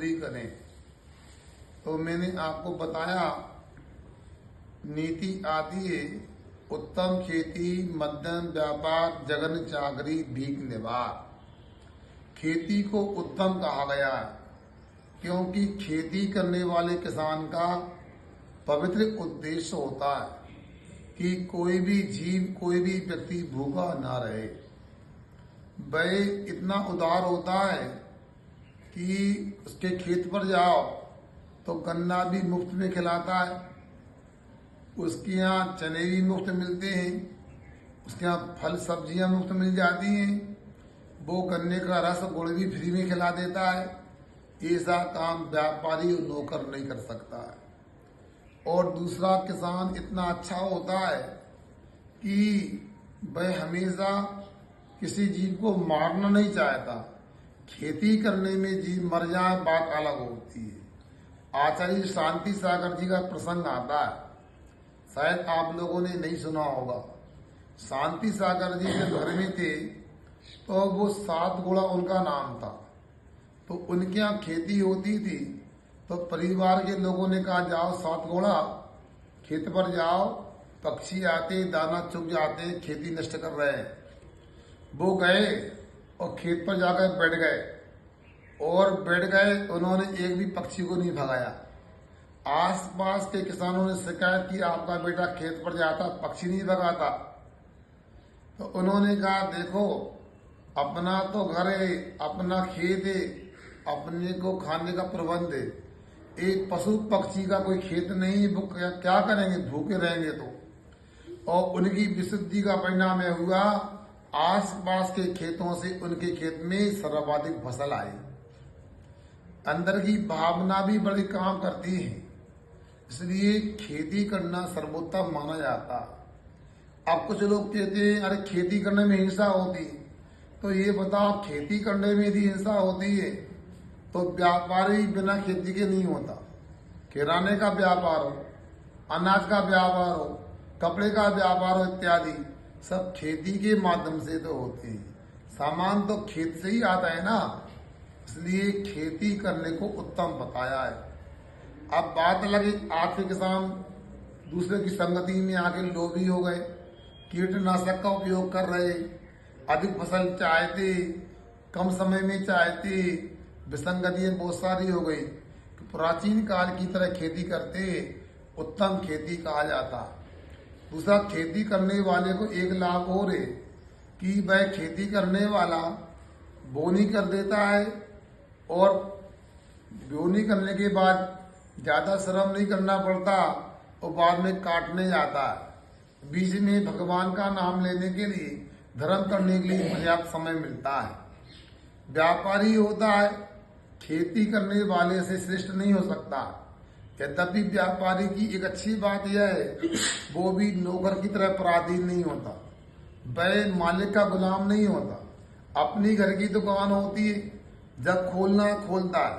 बढ़ोतरी करें। तो मैंने आपको बताया नीति आती है उत्तम खेती, मध्यम व्यापार, जघन्य चाकरी, भीख निवार। खेती को उत्तम कहा गया है क्योंकि खेती करने वाले किसान का पवित्र उद्देश्य होता है कि कोई भी जीव, कोई भी व्यक्ति भूखा ना रहे। वह इतना उदार होता है कि उसके खेत पर जाओ तो गन्ना भी मुफ्त में खिलाता है, उसके यहाँ चने भी मुफ्त मिलते हैं, उसके यहाँ फल सब्जियां मुफ्त मिल जाती हैं, वो गन्ने का रस गुड़ भी फ्री में खिला देता है। ऐसा काम व्यापारी और नौकर नहीं कर सकता है। और दूसरा, किसान इतना अच्छा होता है कि वह हमेशा किसी जीव को मारना नहीं चाहता। खेती करने में जीव मर जाए बात अलग होती है। आचार्य शांति सागर जी का प्रसंग आता है, शायद आप लोगों ने नहीं सुना होगा। शांति सागर जी जब घर में थे तो वो 7 घोड़ा उनका नाम था। तो उनके यहाँ खेती होती थी तो परिवार के लोगों ने कहा जाओ 7 घोड़ा खेत पर जाओ, पक्षी आते दाना चुग जाते, खेती नष्ट कर रहे हैं। वो गए और खेत पर जाकर बैठ गए। उन्होंने एक भी पक्षी को नहीं भगाया। आसपास के किसानों ने शिकायत की आपका बेटा खेत पर जाता, पक्षी नहीं भगाता। तो उन्होंने कहा देखो, अपना तो घर है, अपना खेत है, अपने को खाने का प्रबंध है। एक पशु पक्षी का कोई खेत नहीं, वो क्या करेंगे, भूखे रहेंगे तो। और उनकी विशुद्धि का परिणाम यह हुआ, आसपास के खेतों से उनके खेत में सर्वाधिक फसल आई। अंदर की भावना भी बड़ी काम करती है, इसलिए खेती करना सर्वोत्तम माना जाता। अब कुछ लोग कहते हैं अरे खेती करने में हिंसा होती, तो ये बताओ खेती करने में यदि हिंसा होती है तो व्यापारी बिना खेती के नहीं होता। किराने का व्यापार हो, अनाज का व्यापार हो, कपड़े का व्यापार हो, इत्यादि सब खेती के माध्यम से तो होते हैं। सामान तो खेत से ही आता है ना, इसलिए खेती करने को उत्तम बताया है। अब बात लगी, आज के किसान दूसरे की संगति में आके लोभी हो गए, कीटनाशक का उपयोग कर रहे, अधिक फसल चाहते, कम समय में चाहते, विसंगतियां बहुत सारी हो गई। प्राचीन काल की तरह खेती करते उत्तम खेती कहा जाता। दूसरा, खेती करने वाले को एक लाभ और है कि वह खेती करने वाला बोनी कर देता है और बोनी करने के बाद ज्यादा श्रम नहीं करना पड़ता और बाद में काटने जाता है। बीच में भगवान का नाम लेने के लिए, धर्म करने के लिए पर्याप्त समय मिलता है। व्यापारी होता है, खेती करने वाले से श्रेष्ठ नहीं हो सकता। यद्यपि व्यापारी की एक अच्छी बात यह है, वो भी नौकर की तरह पराधीन नहीं होता, वह मालिक का गुलाम नहीं होता। अपनी घर की दुकान होती है, जब खोलना खोलता है,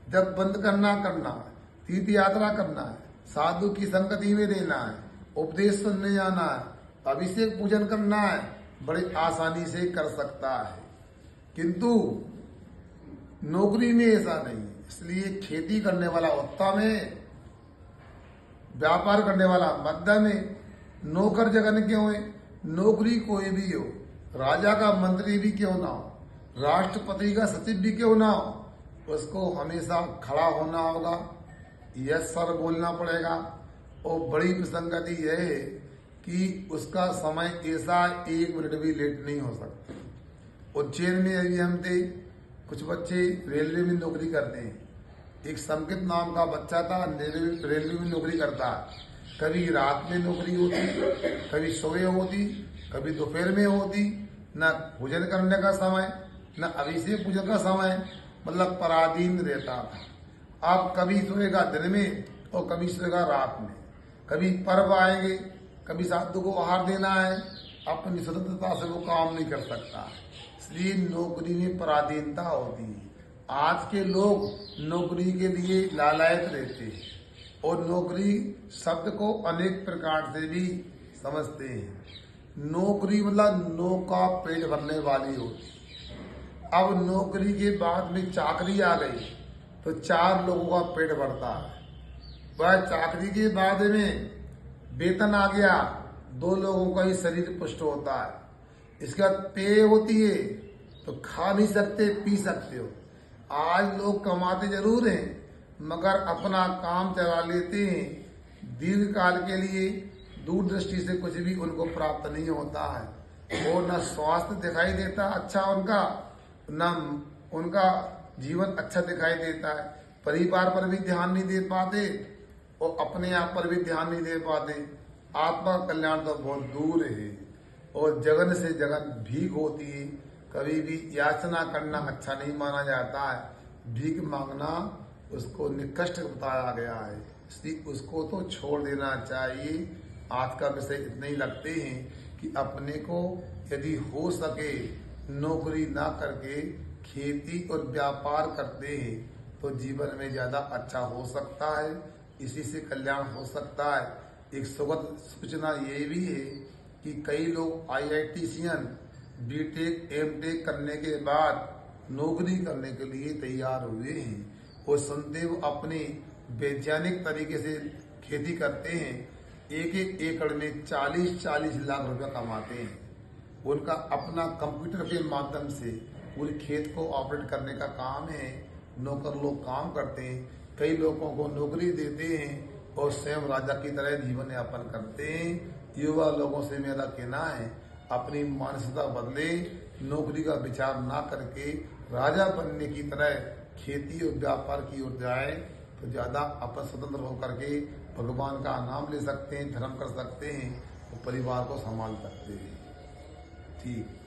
जब बंद करना करना है, तीर्थ यात्रा करना है, साधु की संगति में रहना है, उपदेश सुनने जाना है, अभिषेक पूजन करना है, बड़ी आसानी से कर सकता है। किंतु नौकरी में ऐसा नहीं है। इसलिए खेती करने वाला उत्तम है, व्यापार करने वाला मध्यम है। नौकर जगन क्यों है? नौकरी कोई भी हो, राजा का मंत्री भी क्यों ना हो, राष्ट्रपति का सचिव भी क्यों ना हो, उसको हमेशा खड़ा होना होगा, यस सर बोलना पड़ेगा। और बड़ी विसंगति यह है कि उसका समय ऐसा 1 मिनट भी लेट नहीं हो सकता। उज्जैन में अभी हम थे, कुछ बच्चे रेलवे में नौकरी करते हैं। एक संकित नाम का बच्चा था, रेलवे में नौकरी करता है। कभी रात में नौकरी होती, कभी सुबह होती, कभी दोपहर में होती, न भोजन करने का समय, न अभिषेक पूजन का समय, मतलब पराधीन रहता था। अब कभी सोएगा दिन में और कभी सोएगा रात में। कभी पर्व आएंगे, कभी साधु को आहार देना है, अपनी स्वतंत्रता से वो काम नहीं कर सकता। इसलिए नौकरी में पराधीनता होती है। आज के लोग नौकरी के लिए लालायत रहते हैं और नौकरी शब्द को अनेक प्रकार से भी समझते हैं। नौकरी मतलब नौका पेट भरने वाली होती। अब नौकरी के बाद में चाकरी आ गई, तो 4 लोगों का पेट भरता है। वह चाकरी के बाद में वेतन आ गया, 2 लोगों का ही शरीर पुष्ट होता है। इसके बाद पेय होती है, तो खा नहीं सकते, पी सकते हो। आज लोग कमाते जरूर हैं, मगर अपना काम चला लेते हैं। दीर्घ काल के लिए दूरदृष्टि से कुछ भी उनको प्राप्त नहीं होता है, और न स्वास्थ्य दिखाई देता अच्छा उनका, न उनका जीवन अच्छा दिखाई देता है। परिवार पर भी ध्यान नहीं दे पाते और अपने आप पर भी ध्यान नहीं दे पाते। आत्मा कल्याण तो बहुत दूर है, और जगन से जगन भीख होती है। कभी भी याचना करना अच्छा नहीं माना जाता है। भीख मांगना उसको निकृष्ट बताया गया है, इसलिए उसको तो छोड़ देना चाहिए। आज का विषय इतने ही लगते हैं कि अपने को यदि हो सके नौकरी ना करके खेती और व्यापार करते हैं तो जीवन में ज्यादा अच्छा हो सकता है, इसी से कल्याण हो सकता है। एक सुगत सूचना ये भी है कि कई लोग IITian बीटेक एमटेक करने के बाद नौकरी करने के लिए तैयार हुए हैं, और संदेव अपने वैज्ञानिक तरीके से खेती करते हैं। एक एकड़ में 40-40 लाख रुपया कमाते हैं। उनका अपना कंप्यूटर के माध्यम से पूरे खेत को ऑपरेट करने का काम है। नौकर लोग काम करते हैं, कई लोगों को नौकरी देते हैं और स्वयं राजा की तरह जीवन यापन करते हैं। युवा लोगों से मेरा कहना है, अपनी मानसिकता बदले, नौकरी का विचार ना करके राजा बनने की तरह खेती और व्यापार की ओर जाए तो ज्यादा अपन स्वतंत्र होकर के भगवान का नाम ले सकते हैं, धर्म कर सकते हैं और परिवार को संभाल सकते हैं। ठीक।